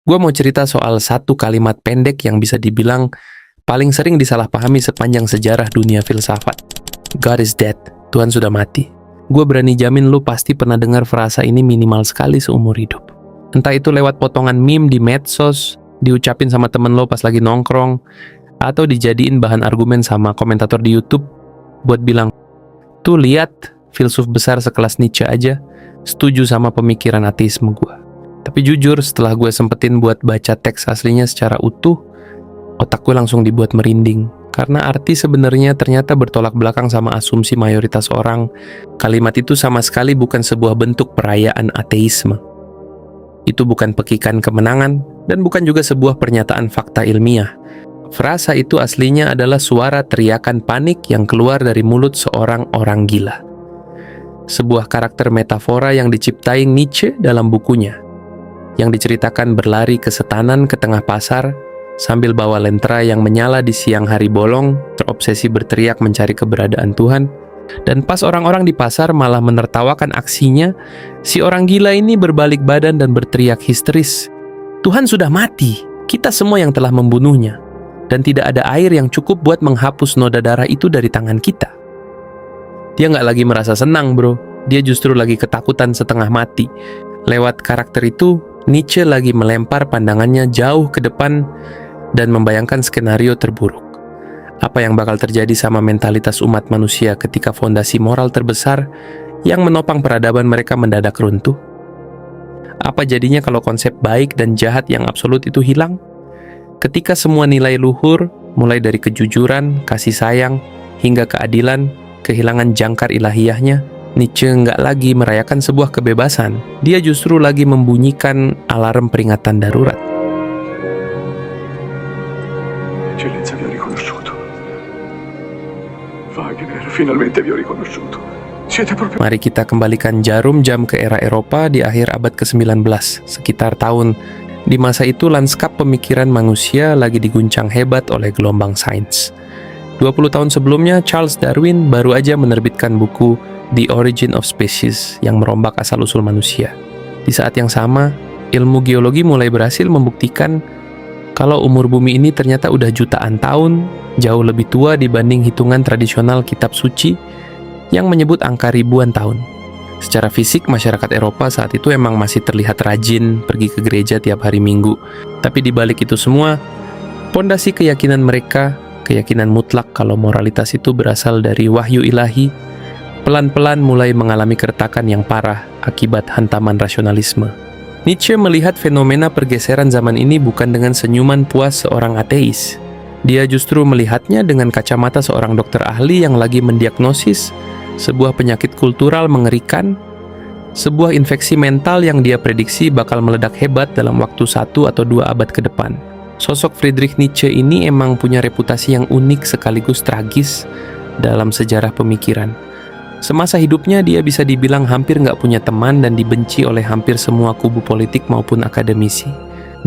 Gue mau cerita soal satu kalimat pendek yang bisa dibilang paling sering disalahpahami sepanjang sejarah dunia filsafat. God is dead. Tuhan sudah mati. Gue berani jamin lu pasti pernah dengar frasa ini minimal sekali seumur hidup. Entah itu lewat potongan meme di medsos, diucapin sama temen lo pas lagi nongkrong, atau dijadiin bahan argumen sama komentator di YouTube buat bilang, tuh lihat, filsuf besar sekelas Nietzsche aja setuju sama pemikiran ateisme gue. Tapi jujur, setelah gue sempetin buat baca teks aslinya secara utuh, otak gue langsung dibuat merinding. Karena arti sebenarnya ternyata bertolak belakang sama asumsi mayoritas orang. Kalimat itu sama sekali bukan sebuah bentuk perayaan ateisme. Itu bukan pekikan kemenangan, dan bukan juga sebuah pernyataan fakta ilmiah. Frasa itu aslinya adalah suara teriakan panik yang keluar dari mulut seorang orang gila. Sebuah karakter metafora yang diciptai Nietzsche dalam bukunya, yang diceritakan berlari kesetanan ke tengah pasar, sambil bawa lentera yang menyala di siang hari bolong, terobsesi berteriak mencari keberadaan Tuhan, dan pas orang-orang di pasar malah menertawakan aksinya, si orang gila ini berbalik badan dan berteriak histeris, Tuhan sudah mati, kita semua yang telah membunuhnya, dan tidak ada air yang cukup buat menghapus noda darah itu dari tangan kita. Dia nggak lagi merasa senang, bro. Dia justru lagi ketakutan setengah mati. Lewat karakter itu, Nietzsche lagi melempar pandangannya jauh ke depan dan membayangkan skenario terburuk. Apa yang bakal terjadi sama mentalitas umat manusia ketika fondasi moral terbesar yang menopang peradaban mereka mendadak runtuh? Apa jadinya kalau konsep baik dan jahat yang absolut itu hilang? Ketika semua nilai luhur, mulai dari kejujuran, kasih sayang, hingga keadilan, kehilangan jangkar ilahiyahnya, Nietzsche nggak lagi merayakan sebuah kebebasan. Dia justru lagi membunyikan alarm peringatan darurat. Eccellenza vi ho riconosciuto. Wagner, finalmente vi ho riconosciuto. Siete proprio... Mari kita kembalikan jarum jam ke era Eropa di akhir abad ke-19, sekitar tahun. Di masa itu lanskap pemikiran manusia lagi diguncang hebat oleh gelombang sains. 20 tahun sebelumnya, Charles Darwin baru aja menerbitkan buku The Origin of Species yang merombak asal-usul manusia. Di saat yang sama, ilmu geologi mulai berhasil membuktikan kalau umur bumi ini ternyata udah jutaan tahun, jauh lebih tua dibanding hitungan tradisional kitab suci yang menyebut angka ribuan tahun. Secara fisik, masyarakat Eropa saat itu emang masih terlihat rajin pergi ke gereja tiap hari Minggu. Tapi di balik itu semua, pondasi keyakinan mereka, keyakinan mutlak kalau moralitas itu berasal dari wahyu ilahi, pelan-pelan mulai mengalami keretakan yang parah akibat hantaman rasionalisme. Nietzsche melihat fenomena pergeseran zaman ini bukan dengan senyuman puas seorang ateis. Dia justru melihatnya dengan kacamata seorang dokter ahli yang lagi mendiagnosis sebuah penyakit kultural mengerikan, sebuah infeksi mental yang dia prediksi bakal meledak hebat dalam waktu 1 atau 2 abad ke depan. Sosok Friedrich Nietzsche ini emang punya reputasi yang unik sekaligus tragis dalam sejarah pemikiran. Semasa hidupnya dia bisa dibilang hampir nggak punya teman dan dibenci oleh hampir semua kubu politik maupun akademisi.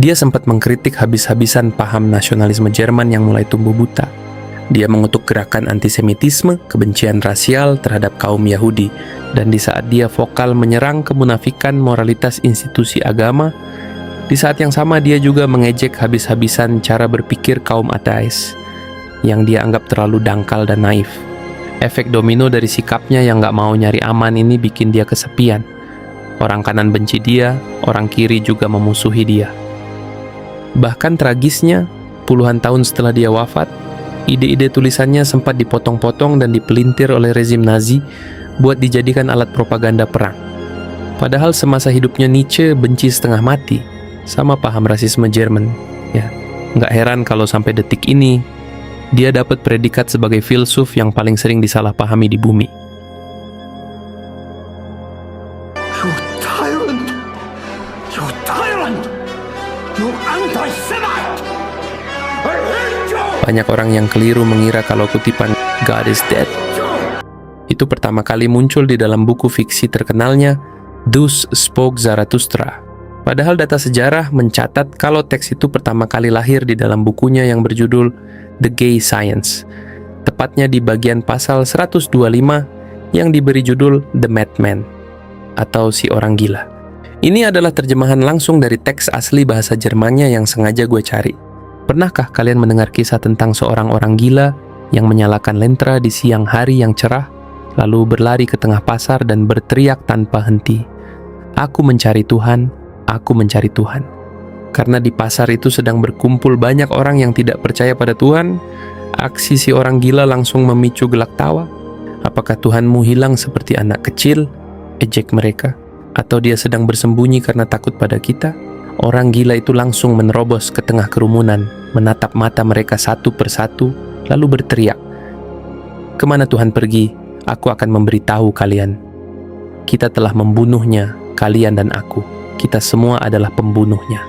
Dia sempat mengkritik habis-habisan paham nasionalisme Jerman yang mulai tumbuh buta. Dia mengutuk gerakan antisemitisme, kebencian rasial terhadap kaum Yahudi, dan di saat dia vokal menyerang kemunafikan moralitas institusi agama, di saat yang sama dia juga mengejek habis-habisan cara berpikir kaum ateis, yang dia anggap terlalu dangkal dan naif. Efek domino dari sikapnya yang nggak mau nyari aman ini bikin dia kesepian. Orang kanan benci dia, orang kiri juga memusuhi dia. Bahkan tragisnya, puluhan tahun setelah dia wafat, ide-ide tulisannya sempat dipotong-potong dan dipelintir oleh rezim Nazi buat dijadikan alat propaganda perang. Padahal semasa hidupnya Nietzsche benci setengah mati sama paham rasisme Jerman. Ya, nggak heran kalau sampai detik ini dia dapat predikat sebagai filsuf yang paling sering disalahpahami di bumi. You tyrant! You tyrant! You anti-Semite! I hate you! Banyak orang yang keliru mengira kalau kutipan God is dead itu pertama kali muncul di dalam buku fiksi terkenalnya Thus Spoke Zarathustra. Padahal data sejarah mencatat kalau teks itu pertama kali lahir di dalam bukunya yang berjudul The Gay Science, tepatnya di bagian pasal 125 yang diberi judul The Madman, atau si orang gila. Ini adalah terjemahan langsung dari teks asli bahasa Jermannya yang sengaja gue cari. Pernahkah kalian mendengar kisah tentang seorang orang gila yang menyalakan lentera di siang hari yang cerah, lalu berlari ke tengah pasar dan berteriak tanpa henti, "Aku mencari Tuhan, aku mencari Tuhan." Karena di pasar itu sedang berkumpul banyak orang yang tidak percaya pada Tuhan, aksi si orang gila langsung memicu gelak tawa. "Apakah Tuhanmu hilang seperti anak kecil?" ejek mereka. "Atau dia sedang bersembunyi karena takut pada kita?" Orang gila itu langsung menerobos ke tengah kerumunan, menatap mata mereka satu persatu, lalu berteriak, "Kemana Tuhan pergi? Aku akan memberitahu kalian. Kita telah membunuhnya, kalian dan aku. Kita semua adalah pembunuhnya."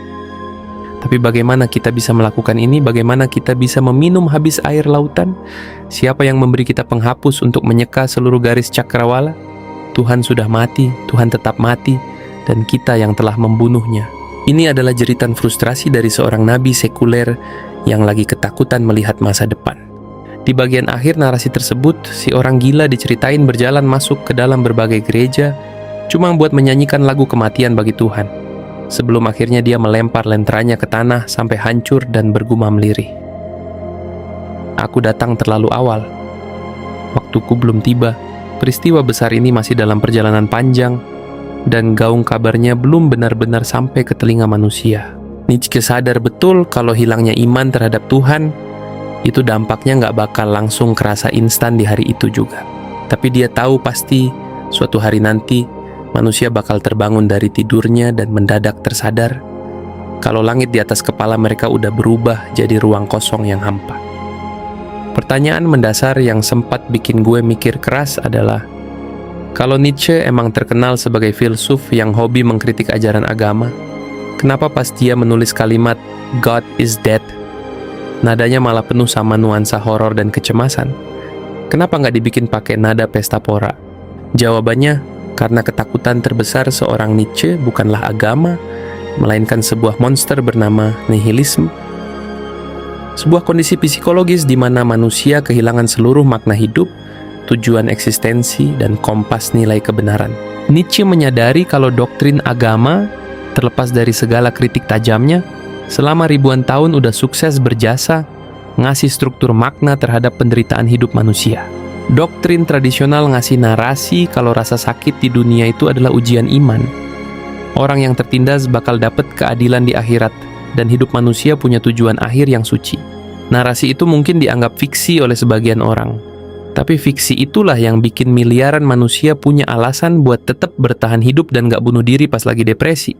Tapi bagaimana kita bisa melakukan ini? Bagaimana kita bisa meminum habis air lautan? Siapa yang memberi kita penghapus untuk menyeka seluruh garis cakrawala? Tuhan sudah mati, Tuhan tetap mati, dan kita yang telah membunuhnya. Ini adalah jeritan frustrasi dari seorang nabi sekuler yang lagi ketakutan melihat masa depan. Di bagian akhir narasi tersebut, si orang gila diceritain berjalan masuk ke dalam berbagai gereja, cuma buat menyanyikan lagu kematian bagi Tuhan. Sebelum akhirnya dia melempar lenteranya ke tanah sampai hancur dan bergumam lirih. "Aku datang terlalu awal. Waktuku belum tiba. Peristiwa besar ini masih dalam perjalanan panjang, dan gaung kabarnya belum benar-benar sampai ke telinga manusia." Nietzsche sadar betul kalau hilangnya iman terhadap Tuhan itu dampaknya nggak bakal langsung kerasa instan di hari itu juga. Tapi dia tahu pasti suatu hari nanti manusia bakal terbangun dari tidurnya dan mendadak tersadar kalau langit di atas kepala mereka udah berubah jadi ruang kosong yang hampa. Pertanyaan mendasar yang sempat bikin gue mikir keras adalah, kalau Nietzsche emang terkenal sebagai filsuf yang hobi mengkritik ajaran agama, kenapa pas dia menulis kalimat "God is dead", nadanya malah penuh sama nuansa horor dan kecemasan? Kenapa nggak dibikin pakai nada pesta pora? Jawabannya, karena ketakutan terbesar seorang Nietzsche bukanlah agama, melainkan sebuah monster bernama nihilisme. Sebuah kondisi psikologis di mana manusia kehilangan seluruh makna hidup, tujuan eksistensi, dan kompas nilai kebenaran. Nietzsche menyadari kalau doktrin agama, terlepas dari segala kritik tajamnya, selama ribuan tahun udah sukses berjasa ngasih struktur makna terhadap penderitaan hidup manusia. Doktrin tradisional ngasih narasi kalau rasa sakit di dunia itu adalah ujian iman. Orang yang tertindas bakal dapat keadilan di akhirat, dan hidup manusia punya tujuan akhir yang suci. Narasi itu mungkin dianggap fiksi oleh sebagian orang, tapi fiksi itulah yang bikin miliaran manusia punya alasan buat tetap bertahan hidup dan gak bunuh diri pas lagi depresi.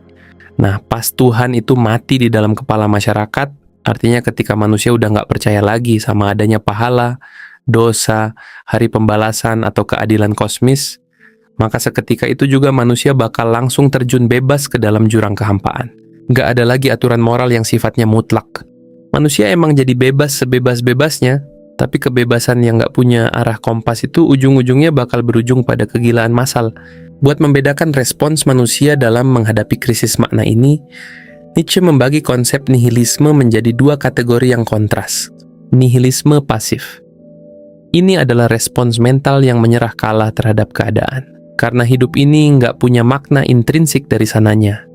Nah, pas Tuhan itu mati di dalam kepala masyarakat, artinya ketika manusia udah gak percaya lagi sama adanya pahala, dosa, hari pembalasan, atau keadilan kosmis, maka seketika itu juga manusia bakal langsung terjun bebas ke dalam jurang kehampaan. Gak ada lagi aturan moral yang sifatnya mutlak. Manusia emang jadi bebas sebebas-bebasnya, tapi kebebasan yang gak punya arah kompas itu ujung-ujungnya bakal berujung pada kegilaan massal. Buat membedakan respons manusia dalam menghadapi krisis makna ini, Nietzsche membagi konsep nihilisme menjadi dua kategori yang kontras. Nihilisme pasif. Ini adalah respons mental yang menyerah kalah terhadap keadaan. Karena hidup ini nggak punya makna intrinsik dari sananya.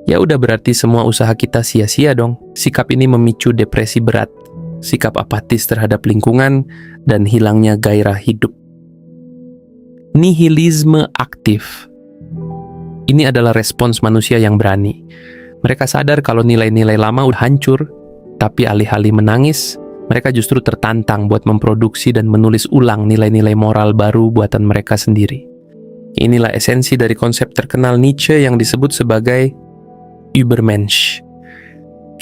Ya udah, berarti semua usaha kita sia-sia dong. Sikap ini memicu depresi berat, sikap apatis terhadap lingkungan, dan hilangnya gairah hidup. Nihilisme aktif. Ini adalah respons manusia yang berani. Mereka sadar kalau nilai-nilai lama udah hancur, tapi alih-alih menangis, mereka justru tertantang buat memproduksi dan menulis ulang nilai-nilai moral baru buatan mereka sendiri. Inilah esensi dari konsep terkenal Nietzsche yang disebut sebagai Übermensch.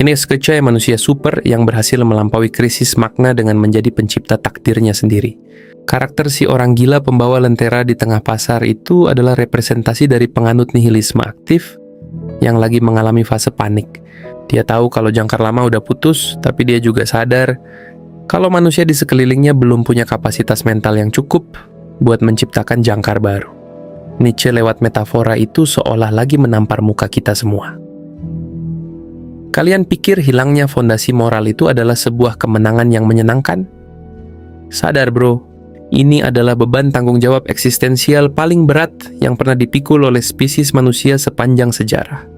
Ini sekecil manusia super yang berhasil melampaui krisis makna dengan menjadi pencipta takdirnya sendiri. Karakter si orang gila pembawa lentera di tengah pasar itu adalah representasi dari penganut nihilisme aktif yang lagi mengalami fase panik. Dia tahu kalau jangkar lama udah putus, tapi dia juga sadar kalau manusia di sekelilingnya belum punya kapasitas mental yang cukup buat menciptakan jangkar baru. Nietzsche lewat metafora itu seolah lagi menampar muka kita semua. Kalian pikir hilangnya fondasi moral itu adalah sebuah kemenangan yang menyenangkan? Sadar bro, Ini adalah beban tanggung jawab eksistensial paling berat yang pernah dipikul oleh spesies manusia sepanjang sejarah.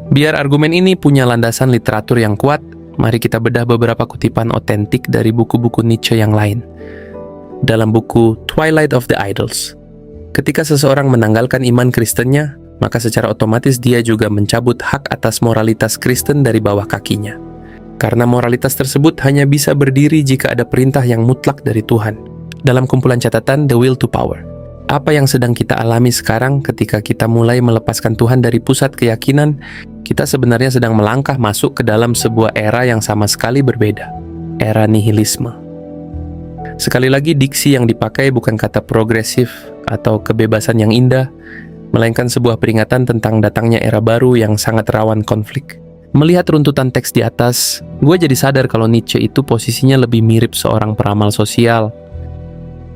Biar argumen ini punya landasan literatur yang kuat, mari kita bedah beberapa kutipan otentik dari buku-buku Nietzsche yang lain. Dalam buku Twilight of the Idols, ketika seseorang menanggalkan iman Kristennya, maka secara otomatis dia juga mencabut hak atas moralitas Kristen dari bawah kakinya. Karena moralitas tersebut hanya bisa berdiri jika ada perintah yang mutlak dari Tuhan. Dalam kumpulan catatan The Will to Power, apa yang sedang kita alami sekarang ketika kita mulai melepaskan Tuhan dari pusat keyakinan, kita sebenarnya sedang melangkah masuk ke dalam sebuah era yang sama sekali berbeda, era nihilisme. Sekali lagi, diksi yang dipakai bukan kata progresif atau kebebasan yang indah, melainkan sebuah peringatan tentang datangnya era baru yang sangat rawan konflik. Melihat runtutan teks di atas, gue jadi sadar kalau Nietzsche itu posisinya lebih mirip seorang peramal sosial.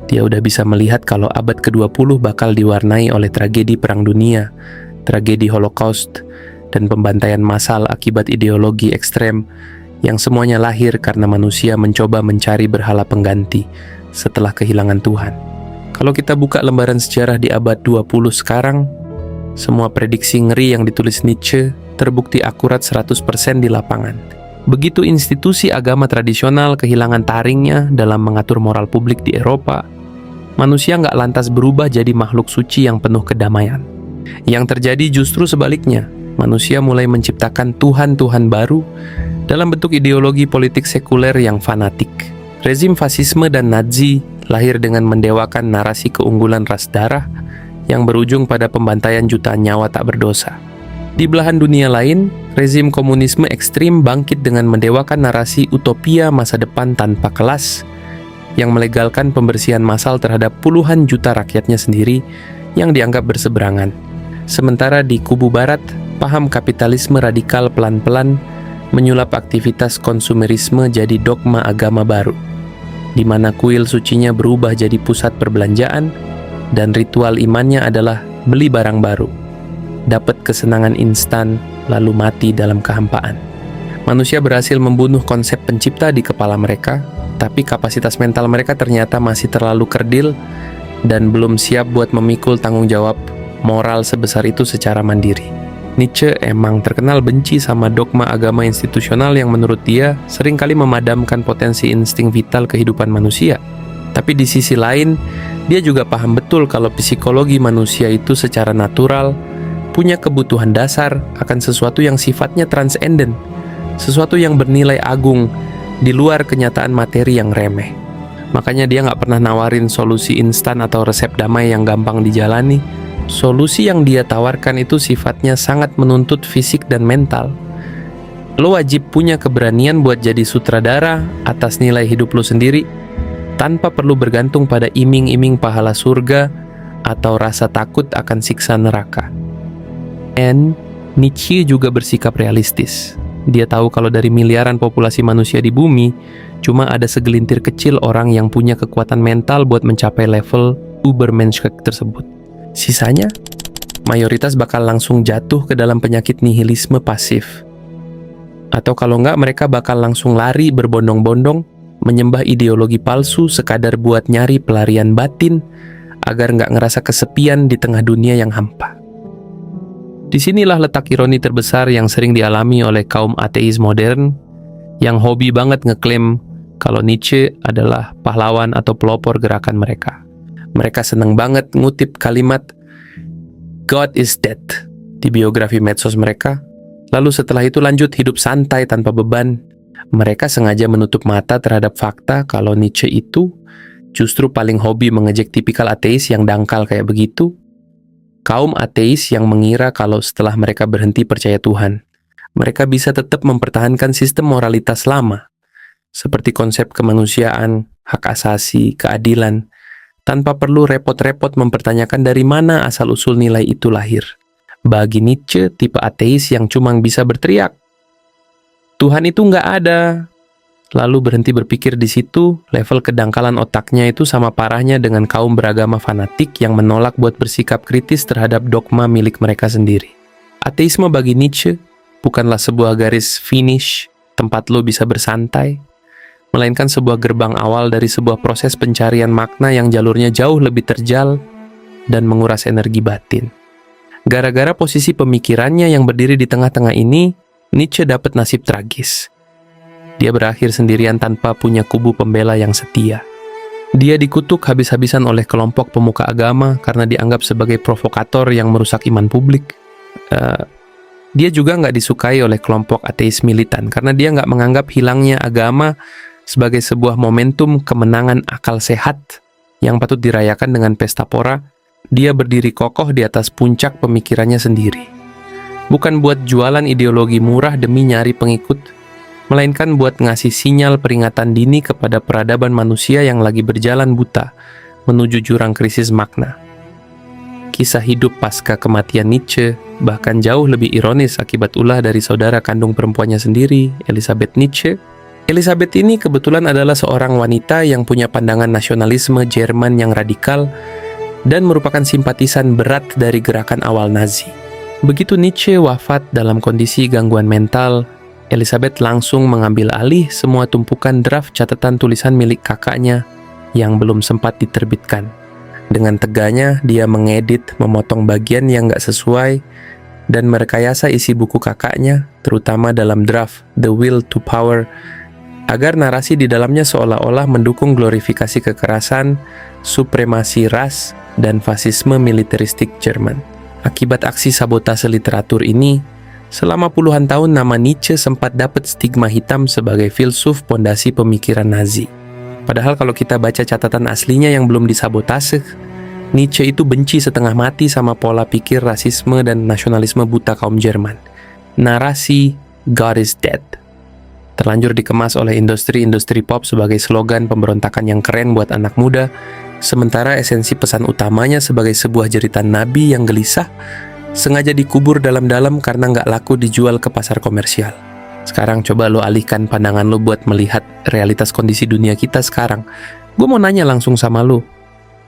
Dia udah bisa melihat kalau abad ke-20 bakal diwarnai oleh tragedi Perang Dunia, tragedi Holocaust, dan pembantaian massal akibat ideologi ekstrem yang semuanya lahir karena manusia mencoba mencari berhala pengganti setelah kehilangan Tuhan. Kalau kita buka lembaran sejarah di abad 20 sekarang, semua prediksi ngeri yang ditulis Nietzsche terbukti akurat 100% di lapangan. Begitu institusi agama tradisional kehilangan taringnya dalam mengatur moral publik di Eropa, manusia nggak lantas berubah jadi makhluk suci yang penuh kedamaian. Yang terjadi justru sebaliknya, manusia mulai menciptakan Tuhan-Tuhan baru dalam bentuk ideologi politik sekuler yang fanatik. Rezim fasisme dan Nazi lahir dengan mendewakan narasi keunggulan ras darah yang berujung pada pembantaian jutaan nyawa tak berdosa. Di belahan dunia lain, rezim komunisme ekstrim bangkit dengan mendewakan narasi utopia masa depan tanpa kelas yang melegalkan pembersihan massal terhadap puluhan juta rakyatnya sendiri yang dianggap berseberangan. Sementara di kubu barat, paham kapitalisme radikal pelan-pelan menyulap aktivitas konsumerisme jadi dogma agama baru, di mana kuil sucinya berubah jadi pusat perbelanjaan dan ritual imannya adalah beli barang baru, dapat kesenangan instan, lalu mati dalam kehampaan. Manusia berhasil membunuh konsep pencipta di kepala mereka, tapi kapasitas mental mereka ternyata masih terlalu kerdil dan belum siap buat memikul tanggung jawab moral sebesar itu secara mandiri. Nietzsche emang terkenal benci sama dogma agama institusional yang menurut dia seringkali memadamkan potensi insting vital kehidupan manusia. Tapi di sisi lain, dia juga paham betul kalau psikologi manusia itu secara natural punya kebutuhan dasar akan sesuatu yang sifatnya transenden, sesuatu yang bernilai agung di luar kenyataan materi yang remeh. Makanya dia nggak pernah nawarin solusi instan atau resep damai yang gampang dijalani. Solusi yang dia tawarkan itu sifatnya sangat menuntut fisik dan mental. Lo wajib punya keberanian buat jadi sutradara atas nilai hidup lo sendiri, tanpa perlu bergantung pada iming-iming pahala surga atau rasa takut akan siksa neraka. And Nietzsche juga bersikap realistis. Dia tahu kalau dari miliaran populasi manusia di bumi, cuma ada segelintir kecil orang yang punya kekuatan mental buat mencapai level Ubermensch tersebut. Sisanya, mayoritas bakal langsung jatuh ke dalam penyakit nihilisme pasif. Atau kalau nggak, mereka bakal langsung lari berbondong-bondong, menyembah ideologi palsu sekadar buat nyari pelarian batin, agar nggak ngerasa kesepian di tengah dunia yang hampa. Disinilah letak ironi terbesar yang sering dialami oleh kaum ateis modern, yang hobi banget ngeklaim kalau Nietzsche adalah pahlawan atau pelopor gerakan mereka. Mereka senang banget ngutip kalimat God is dead di biografi medsos mereka, lalu setelah itu lanjut hidup santai tanpa beban. Mereka sengaja menutup mata terhadap fakta kalau Nietzsche itu justru paling hobi mengejek tipikal ateis yang dangkal kayak begitu. Kaum ateis yang mengira kalau setelah mereka berhenti percaya Tuhan, mereka bisa tetap mempertahankan sistem moralitas lama, seperti konsep kemanusiaan, hak asasi, keadilan, tanpa perlu repot-repot mempertanyakan dari mana asal-usul nilai itu lahir. Bagi Nietzsche, tipe ateis yang cuma bisa berteriak, Tuhan itu nggak ada, lalu berhenti berpikir di situ, level kedangkalan otaknya itu sama parahnya dengan kaum beragama fanatik yang menolak buat bersikap kritis terhadap dogma milik mereka sendiri. Ateisme bagi Nietzsche bukanlah sebuah garis finish, tempat lo bisa bersantai. melainkan sebuah gerbang awal dari sebuah proses pencarian makna yang jalurnya jauh lebih terjal dan menguras energi batin. Gara-gara posisi pemikirannya yang berdiri di tengah-tengah ini, Nietzsche dapat nasib tragis. Dia berakhir sendirian tanpa punya kubu pembela yang setia. Dia dikutuk habis-habisan oleh kelompok pemuka agama karena dianggap sebagai provokator yang merusak iman publik. Dia juga nggak disukai oleh kelompok ateis militan karena dia nggak menganggap hilangnya agama sebagai sebuah momentum kemenangan akal sehat yang patut dirayakan dengan pesta pora. Dia berdiri kokoh di atas puncak pemikirannya sendiri. Bukan buat jualan ideologi murah demi nyari pengikut, melainkan buat ngasih sinyal peringatan dini kepada peradaban manusia yang lagi berjalan buta menuju jurang krisis makna. Kisah hidup pasca kematian Nietzsche bahkan jauh lebih ironis akibat ulah dari saudara kandung perempuannya sendiri, Elisabeth Nietzsche. Elisabeth ini kebetulan adalah seorang wanita yang punya pandangan nasionalisme Jerman yang radikal dan merupakan simpatisan berat dari gerakan awal Nazi. Begitu Nietzsche wafat dalam kondisi gangguan mental, Elisabeth langsung mengambil alih semua tumpukan draft catatan tulisan milik kakaknya yang belum sempat diterbitkan. Dengan teganya, dia mengedit, memotong bagian yang nggak sesuai, dan merekayasa isi buku kakaknya, terutama dalam draft The Will to Power, agar narasi di dalamnya seolah-olah mendukung glorifikasi kekerasan, supremasi ras, dan fasisme militeristik Jerman. Akibat aksi sabotase literatur ini, selama puluhan tahun nama Nietzsche sempat dapat stigma hitam sebagai filsuf pondasi pemikiran Nazi. Padahal kalau kita baca catatan aslinya yang belum disabotase, Nietzsche itu benci setengah mati sama pola pikir rasisme dan nasionalisme buta kaum Jerman. Narasi God is dead terlanjur dikemas oleh industri-industri pop sebagai slogan pemberontakan yang keren buat anak muda, sementara esensi pesan utamanya sebagai sebuah jeritan nabi yang gelisah, sengaja dikubur dalam-dalam karena nggak laku dijual ke pasar komersial. Sekarang coba lo alihkan pandangan lo buat melihat realitas kondisi dunia kita sekarang. Gue mau nanya langsung sama lo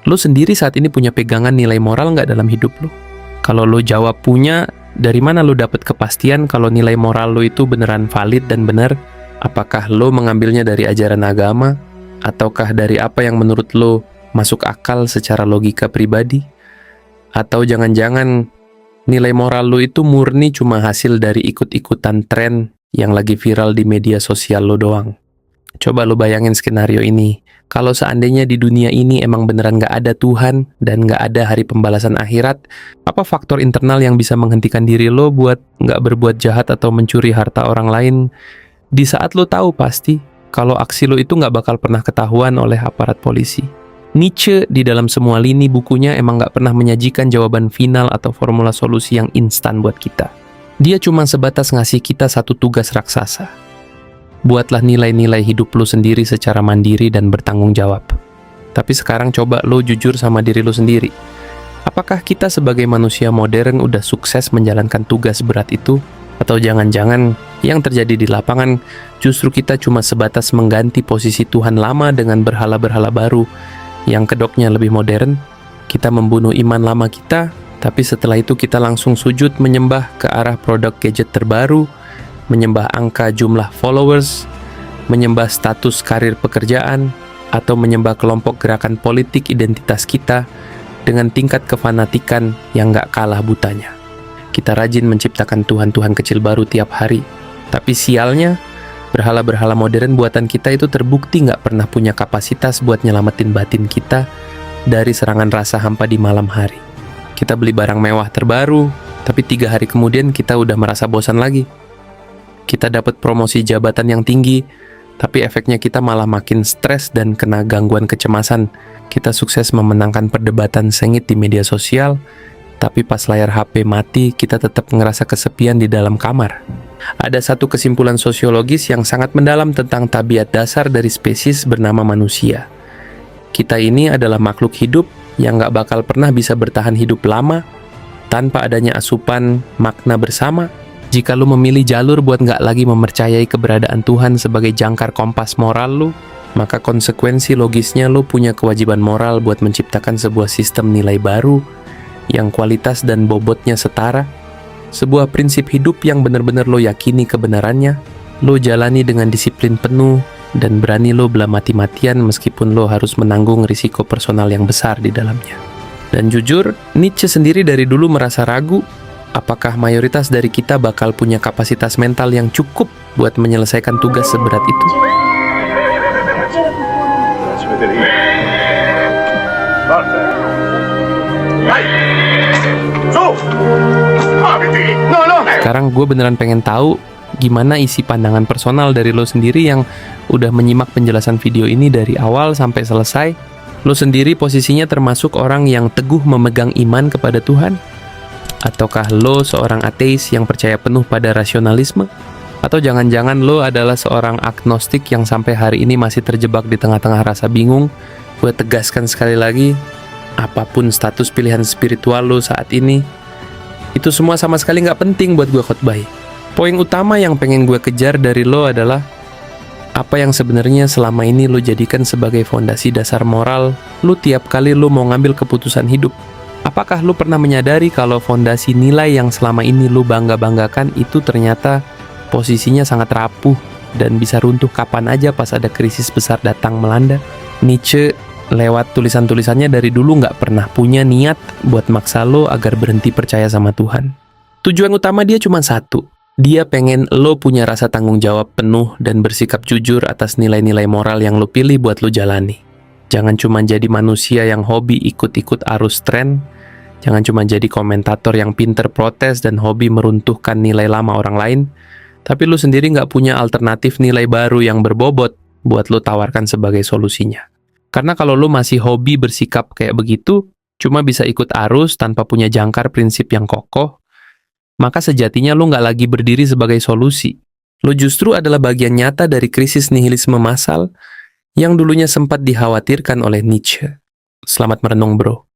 sendiri saat ini punya pegangan nilai moral nggak dalam hidup lo? Kalau lo jawab punya, dari mana lo dapat kepastian kalau nilai moral lo itu beneran valid dan benar? Apakah lo mengambilnya dari ajaran agama? Ataukah dari apa yang menurut lo masuk akal secara logika pribadi? Atau jangan-jangan nilai moral lo itu murni cuma hasil dari ikut-ikutan tren yang lagi viral di media sosial lo doang? Coba lo bayangin skenario ini. Kalau seandainya di dunia ini emang beneran gak ada Tuhan dan gak ada hari pembalasan akhirat, apa faktor internal yang bisa menghentikan diri lo buat gak berbuat jahat atau mencuri harta orang lain di saat lo tahu pasti kalau aksi lo itu gak bakal pernah ketahuan oleh aparat polisi? Nietzsche di dalam semua lini bukunya emang gak pernah menyajikan jawaban final atau formula solusi yang instan buat kita. Dia cuma sebatas ngasih kita satu tugas raksasa. Buatlah nilai-nilai hidup lo sendiri secara mandiri dan bertanggung jawab. Tapi sekarang coba lo jujur sama diri lo sendiri. Apakah kita sebagai manusia modern udah sukses menjalankan tugas berat itu? Atau jangan-jangan yang terjadi di lapangan justru kita cuma sebatas mengganti posisi Tuhan lama dengan berhala-berhala baru yang kedoknya lebih modern? Kita membunuh iman lama kita, tapi setelah itu kita langsung sujud menyembah ke arah produk gadget terbaru, menyembah angka jumlah followers, menyembah status karir pekerjaan, atau menyembah kelompok gerakan politik identitas kita dengan tingkat kefanatikan yang gak kalah butanya. Kita rajin menciptakan Tuhan-Tuhan kecil baru tiap hari, tapi sialnya, berhala-berhala modern buatan kita itu terbukti gak pernah punya kapasitas buat nyelamatin batin kita dari serangan rasa hampa di malam hari. Kita beli barang mewah terbaru, tapi 3 hari kemudian kita udah merasa bosan lagi. Kita dapat promosi jabatan yang tinggi, tapi efeknya kita malah makin stres dan kena gangguan kecemasan. Kita sukses memenangkan perdebatan sengit di media sosial, tapi pas layar HP mati, kita tetap ngerasa kesepian di dalam kamar. Ada satu kesimpulan sosiologis yang sangat mendalam tentang tabiat dasar dari spesies bernama manusia. Kita ini adalah makhluk hidup yang gak bakal pernah bisa bertahan hidup lama tanpa adanya asupan makna bersama. Jika lu memilih jalur buat gak lagi mempercayai keberadaan Tuhan sebagai jangkar kompas moral lu, maka konsekuensi logisnya lu punya kewajiban moral buat menciptakan sebuah sistem nilai baru yang kualitas dan bobotnya setara, sebuah prinsip hidup yang benar-benar lo yakini kebenarannya, lo jalani dengan disiplin penuh, dan berani lo bela mati-matian meskipun lo harus menanggung risiko personal yang besar di dalamnya. Dan jujur, Nietzsche sendiri dari dulu merasa ragu apakah mayoritas dari kita bakal punya kapasitas mental yang cukup buat menyelesaikan tugas seberat itu. Sekarang gue beneran pengen tahu gimana isi pandangan personal dari lo sendiri yang udah menyimak penjelasan video ini dari awal sampai selesai. Lo sendiri posisinya termasuk orang yang teguh memegang iman kepada Tuhan? Ataukah lo seorang ateis yang percaya penuh pada rasionalisme? Atau jangan-jangan lo adalah seorang agnostik yang sampai hari ini masih terjebak di tengah-tengah rasa bingung? Gue tegaskan sekali lagi, apapun status pilihan spiritual lo saat ini, itu semua sama sekali nggak penting buat gue khotbahi. Poin utama yang pengen gue kejar dari lo adalah apa yang sebenarnya selama ini lo jadikan sebagai fondasi dasar moral lo tiap kali lo mau ngambil keputusan hidup. Apakah lo pernah menyadari kalau fondasi nilai yang selama ini lo bangga-banggakan itu ternyata posisinya sangat rapuh dan bisa runtuh kapan aja pas ada krisis besar datang melanda? Nietzsche lewat tulisan-tulisannya dari dulu nggak pernah punya niat buat maksa lo agar berhenti percaya sama Tuhan. Tujuan utama dia cuma satu. Dia pengen lo punya rasa tanggung jawab penuh dan bersikap jujur atas nilai-nilai moral yang lo pilih buat lo jalani. Jangan cuma jadi manusia yang hobi ikut-ikut arus tren. Jangan cuma jadi komentator yang pinter protes dan hobi meruntuhkan nilai lama orang lain. Tapi lo sendiri nggak punya alternatif nilai baru yang berbobot buat lo tawarkan sebagai solusinya. Karena kalau lo masih hobi bersikap kayak begitu, cuma bisa ikut arus tanpa punya jangkar prinsip yang kokoh, maka sejatinya lo nggak lagi berdiri sebagai solusi. Lo justru adalah bagian nyata dari krisis nihilisme massal yang dulunya sempat dikhawatirkan oleh Nietzsche. Selamat merenung, bro.